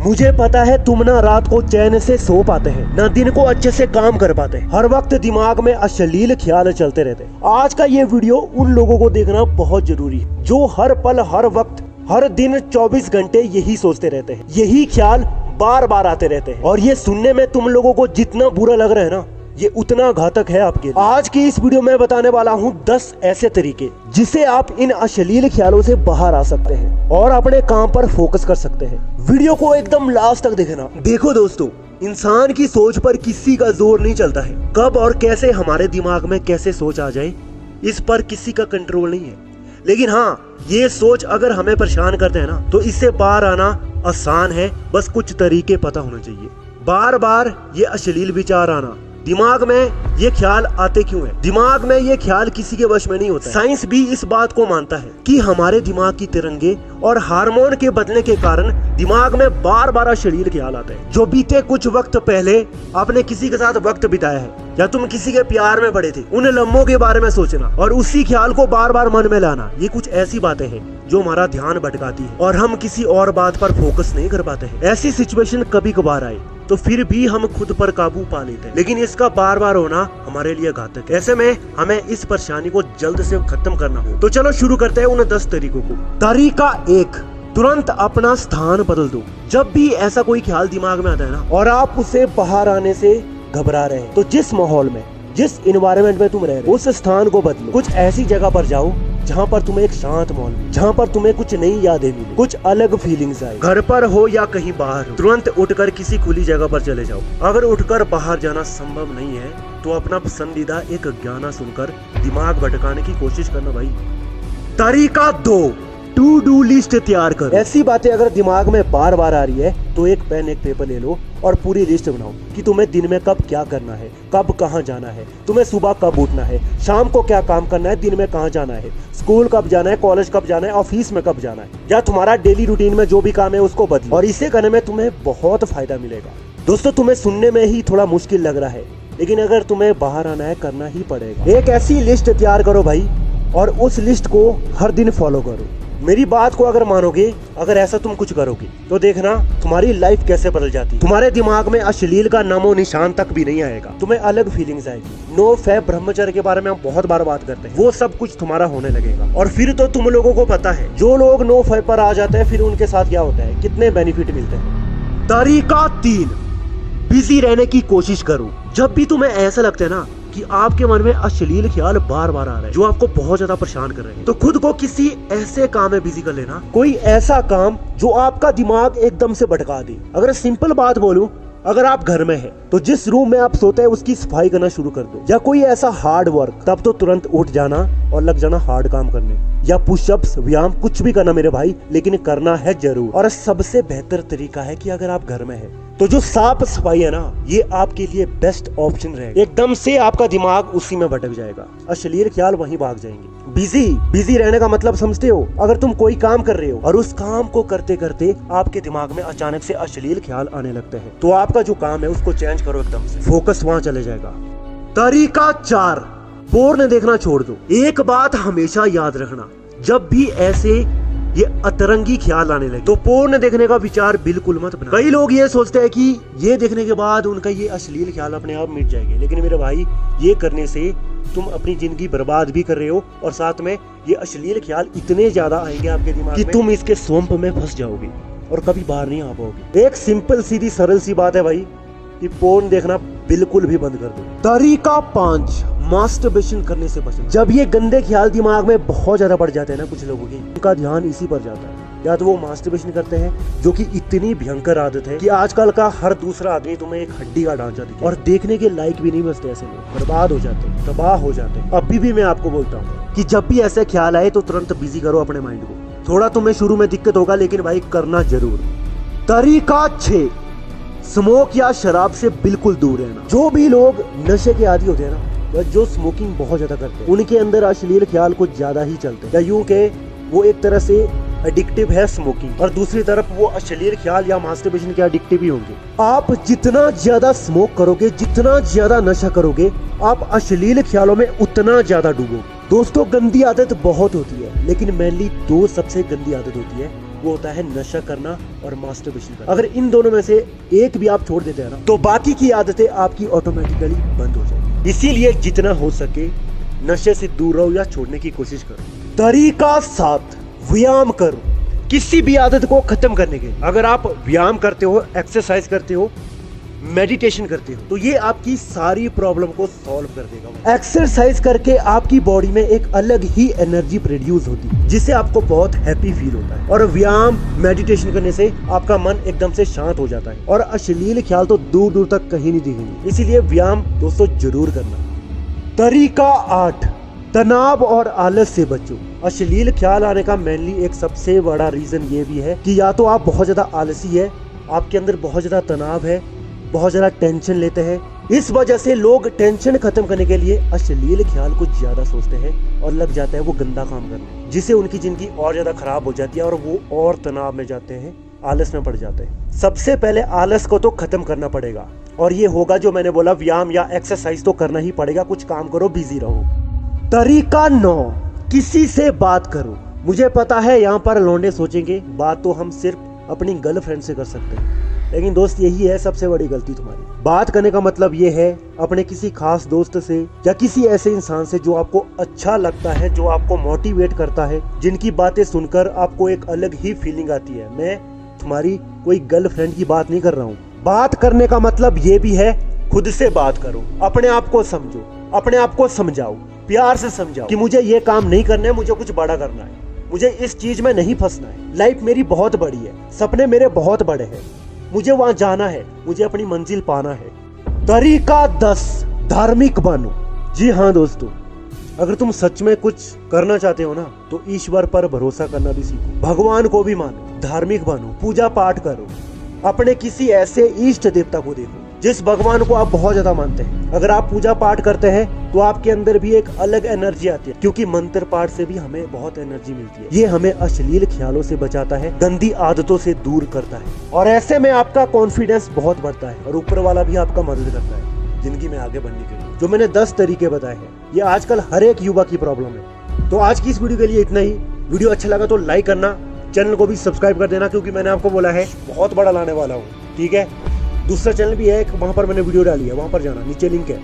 मुझे पता है तुम ना रात को चैन से सो पाते हैं, ना दिन को अच्छे से काम कर पाते हैं, हर वक्त दिमाग में अश्लील ख्याल चलते रहते हैं। आज का ये वीडियो उन लोगों को देखना बहुत जरूरी है जो हर पल, हर वक्त, हर दिन 24 घंटे यही सोचते रहते हैं, यही ख्याल बार बार आते रहते हैं। और ये सुनने में तुम लोगों को जितना बुरा लग रहा है ना, ये उतना घातक है आपके लिए। आज की इस वीडियो में बताने वाला हूँ 10 ऐसे तरीके जिससे आप इन अश्लील ख्यालों से बाहर आ सकते हैं और अपने काम पर फोकस कर सकते हैं। वीडियो को एकदम लास्ट तक देखना। देखो दोस्तों, इंसान की सोच पर किसी का जोर नहीं चलता है। कब और कैसे हमारे दिमाग में कैसे सोच आ जाए, इस पर किसी का कंट्रोल नहीं है। लेकिन हाँ, ये सोच अगर हमें परेशान करते हैं ना, तो इससे बाहर आना आसान है। बस कुछ तरीके पता होने चाहिए। बार बार ये अश्लील विचार आना, दिमाग में ये ख्याल आते क्यों हैं? दिमाग में ये ख्याल किसी के वश में नहीं होता। साइंस भी इस बात को मानता है कि हमारे दिमाग की तिरंगे और हार्मोन के बदलने के कारण दिमाग में बार बार अश्लील ख्याल आते हैं। जो बीते कुछ वक्त पहले आपने किसी के साथ वक्त बिताया है या तुम किसी के प्यार में पड़े थे, उन लम्हों के बारे में सोचना और उसी ख्याल को बार बार मन में लाना, ये कुछ ऐसी बातें हैं जो हमारा ध्यान भटकाती है और हम किसी और बात पर फोकस नहीं कर पाते हैं। ऐसी सिचुएशन कभी कभार आए तो फिर भी हम खुद पर काबू पा लेते हैं, लेकिन इसका बार बार होना हमारे लिए घातक है। ऐसे में हमें इस परेशानी को जल्द से खत्म करना हो। तो चलो शुरू करते हैं उन 10 तरीकों को। तरीका 1, तुरंत अपना स्थान बदल दो। जब भी ऐसा कोई ख्याल दिमाग में आता है ना और आप उसे बाहर आने से घबरा रहे हैं, तो जिस माहौल में, जिस इन्वायरमेंट में तुम रह रहे हो, उस स्थान को बदलो। कुछ ऐसी जगह पर जाओ जहाँ पर तुम्हें एक शांत माहौल मिले, जहाँ पर तुम्हें कुछ नई यादें मिले, कुछ अलग फीलिंग्स आए। घर पर हो या कहीं बाहर हो, तुरंत उठकर किसी खुली जगह पर चले जाओ। अगर उठकर बाहर जाना संभव नहीं है तो अपना पसंदीदा एक गाना सुनकर दिमाग भटकाने की कोशिश करना भाई। तरीका 2, टू डू लिस्ट तैयार करो। ऐसी बातें अगर दिमाग में बार बार आ रही है तो एक पेन, एक पेपर ले लो और पूरी लिस्ट बनाओ कि तुम्हें दिन में कब क्या करना है, कब कहाँ जाना है, तुम्हें सुबह कब उठना है, शाम को क्या काम करना है, दिन में कहाँ जाना है, स्कूल कब जाना है, कॉलेज कब जाना है, ऑफिस में कब जाना है, या तुम्हारा डेली रूटीन में जो भी काम है उसको बदलो। और इसे करने में तुम्हें बहुत फायदा मिलेगा। दोस्तों, तुम्हें सुनने में ही थोड़ा मुश्किल लग रहा है, लेकिन अगर तुम्हें बाहर आना है, करना ही पड़ेगा। एक ऐसी लिस्ट तैयार करो भाई और उस लिस्ट को हर दिन फॉलो करो। मेरी बात को अगर मानोगे, अगर ऐसा तुम कुछ करोगे तो देखना तुम्हारी लाइफ कैसे बदल जाती है। तुम्हारे दिमाग में अश्लील का नामो निशान तक भी नहीं आएगा। तुम्हें अलग फीलिंग्स आएगी। नो फैब ब्रह्मचर्य के बारे में हम बहुत बार बात करते हैं, वो सब कुछ तुम्हारा होने लगेगा। और फिर तो तुम लोगों को पता है, जो लोग नो फैब पर आ जाते हैं फिर उनके साथ क्या होता है, कितने बेनिफिट मिलते हैं। तरीका 3, बिजी रहने की कोशिश करो। जब भी तुम्हें ऐसा लगता है ना कि आपके मन में अश्लील ख्याल बार बार आ रहे हैं जो आपको बहुत ज्यादा परेशान कर रहे हैं, तो खुद को किसी ऐसे काम में बिजी कर लेना। कोई ऐसा काम जो आपका दिमाग एकदम से भटका दे। अगर सिंपल बात बोलूं, अगर आप घर में हैं तो जिस रूम में आप सोते हैं उसकी सफाई करना शुरू कर दो। या कोई ऐसा हार्ड वर्क, तब तो तुरंत उठ जाना और लग जाना हार्ड काम करने, या पुशअप्स, व्यायाम, कुछ भी करना मेरे भाई, लेकिन करना है जरूर। और सबसे बेहतर तरीका है कि अगर आप घर में हैं तो जो साफ सफाई है ना, ये आपके लिए बेस्ट ऑप्शन रहेगा। एकदम से आपका दिमाग उसी में भटक जाएगा, अश्लील ख्याल वहीं भाग जाएंगे। बिजी रहने का मतलब समझते हो? अगर तुम कोई काम कर रहे हो और उस काम को करते करते आपके दिमाग में अचानक से अश्लील ख्याल आने लगते हैं, तो आपका जो काम है उसको चेंज करो, एकदम से फोकस वहां चले जाएगा। तरीका 4, पोर्न देखना छोड़ दो। एक बात हमेशा याद रखना, जब भी ऐसे ये अतरंगी ख्याल आने लगे तो पोर्न देखने का विचार बिल्कुल मत बना। कई लोग ये सोचते हैं कि ये देखने के बाद उनका ये अश्लील ख्याल अपने आप मिट जाएंगे, लेकिन मेरे भाई, ये करने से तुम अपनी जिंदगी बर्बाद भी कर रहे हो और साथ में ये अश्लील ख्याल इतने ज्यादा आएंगे आपके दिमाग में कि तुम इसके स्वंप में फंस जाओगे और कभी बाहर नहीं आ पाओगे। एक सिंपल सीधी सरल सी बात है भाई कि पोर्न देखना बिल्कुल भी बंद कर दो। तरीका 5, मास्टरबेशन करने से बचना। जब ये गंदे ख्याल दिमाग में बहुत ज्यादा बढ़ जाते हैं ना, कुछ लोगों के, उनका ध्यान इसी पर जाता है। या तो वो मास्टरबेशन करते हैं, जो कि इतनी भयंकर आदत है कि आजकल का हर दूसरा आदमी तुम्हें एक हड्डी का ढांचा दिखे, और देखने के लायक भी नहीं बचते। ऐसे लोग बर्बाद हो जाते हैं, तबाह हो जाते हैं। अभी भी मैं आपको बोलता हूँ कि जब भी ऐसे ख्याल आए तो तुरंत बिजी करो अपने माइंड को। थोड़ा तुम्हें शुरू में दिक्कत होगा, लेकिन भाई करना जरूर। तरीका 6, स्मोक या शराब से बिल्कुल दूर रहना। जो भी लोग नशे के आदी होते हैं ना, या जो स्मोकिंग बहुत ज्यादा करते हैं, उनके अंदर अश्लील ख्याल कुछ ज्यादा ही चलते हैं। या यूं के वो एक तरह से एडिक्टिव है स्मोकिंग, और दूसरी तरफ वो अश्लील ख्याल या मास्टरबेशन के एडिक्टिव ही होंगे। आप जितना ज्यादा स्मोक करोगे, जितना ज्यादा नशा करोगे, आप अश्लील ख्यालों में उतना ज्यादा डूबोगे। दोस्तों, गंदी आदत बहुत होती है, लेकिन मेनली 2 सबसे गंदी आदत होती है। वो होता है नशा करना और मास्टरबेशन करना। अगर इन दोनों में से एक भी आप छोड़ देते हैं ना, तो बाकी की आदतें आपकी ऑटोमेटिकली बंद हो जाएगी। इसीलिए जितना हो सके नशे से दूर रहो या छोड़ने की कोशिश करो। तरीका 7, व्यायाम करो। किसी भी आदत को खत्म करने के लिए अगर आप व्यायाम करते हो, एक्सरसाइज करते हो, मेडिटेशन करते हो, तो ये आपकी सारी प्रॉब्लम को सॉल्व कर देगा। एक्सरसाइज करके आपकी बॉडी में एक अलग ही एनर्जी प्रोड्यूस होती है, जिससे आपको बहुत हैप्पी फील होता है। और व्यायाम मेडिटेशन करने से आपका मन एकदम से शांत हो जाता है और अश्लील ख्याल तो दूर दूर तक कहीं नहीं दिखेंगे। इसीलिए व्यायाम दोस्तों जरूर करना। तरीका 8, तनाव और आलस से बचो। अश्लील ख्याल आने का मेनली एक सबसे बड़ा रीजन ये भी है कि या तो आप बहुत ज्यादा आलसी है, आपके अंदर बहुत ज्यादा तनाव है, बहुत ज्यादा टेंशन लेते हैं। इस वजह से लोग टेंशन खत्म करने के लिए अश्लील ख्याल को ज्यादा सोचते हैं और लग जाता है वो गंदा काम करने, जिससे उनकी जिंदगी और ज्यादा खराब हो जाती है और वो और तनाव में जाते हैं, आलस में पड़ जाते हैं। सबसे पहले आलस को तो खत्म करना पड़ेगा और ये होगा जो मैंने बोला, व्यायाम या एक्सरसाइज तो करना ही पड़ेगा। कुछ काम करो, बिजी रहो। तरीका 9, किसी से बात करो। मुझे पता है यहाँ पर लौंडे सोचेंगे बात तो हम सिर्फ अपनी गर्लफ्रेंड से कर सकते हैं, लेकिन दोस्त यही है सबसे बड़ी गलती तुम्हारी। बात करने का मतलब ये है अपने किसी खास दोस्त से या किसी ऐसे इंसान से जो आपको अच्छा लगता है, जो आपको मोटिवेट करता है, जिनकी बातें सुनकर आपको एक अलग ही फीलिंग आती है। मैं तुम्हारी कोई गर्लफ्रेंड की बात नहीं कर रहा हूँ। बात करने का मतलब ये भी है खुद से बात करो, अपने आप को समझो, अपने आप को समझाओ, प्यार से समझाओ कि मुझे ये काम नहीं करना है, मुझे कुछ बड़ा करना है, मुझे इस चीज में नहीं फंसना है, लाइफ मेरी बहुत बड़ी है, सपने मेरे बहुत बड़े हैं, मुझे वहां जाना है, मुझे अपनी मंजिल पाना है। तरीका 10, धार्मिक बनो। जी हाँ दोस्तों, अगर तुम सच में कुछ करना चाहते हो ना, तो ईश्वर पर भरोसा करना भी सीखो, भगवान को भी मानो, धार्मिक बनो, पूजा पाठ करो, अपने किसी ऐसे इष्ट देवता को देखो जिस भगवान को आप बहुत ज्यादा मानते हैं। अगर आप पूजा पाठ करते हैं तो आपके अंदर भी एक अलग एनर्जी आती है, क्योंकि मंत्र पाठ से भी हमें बहुत एनर्जी मिलती है। ये हमें अश्लील ख्यालों से बचाता है, गंदी आदतों से दूर करता है और ऐसे में आपका कॉन्फिडेंस बहुत बढ़ता है और ऊपर वाला भी आपका मदद करता है जिंदगी में आगे बढ़ने के लिए। जो मैंने 10 तरीके बताए हैं, ये आजकल हर एक युवा की प्रॉब्लम है। तो आज की इस वीडियो के लिए इतना ही। वीडियो अच्छा लगा तो लाइक करना, चैनल को भी सब्सक्राइब कर देना, क्योंकि मैंने आपको बोला है बहुत बड़ा लाने वाला हूँ। ठीक है, दूसरा चैनल भी है, वहां पर मैंने वीडियो डाली है, वहां पर जाना, नीचे लिंक है।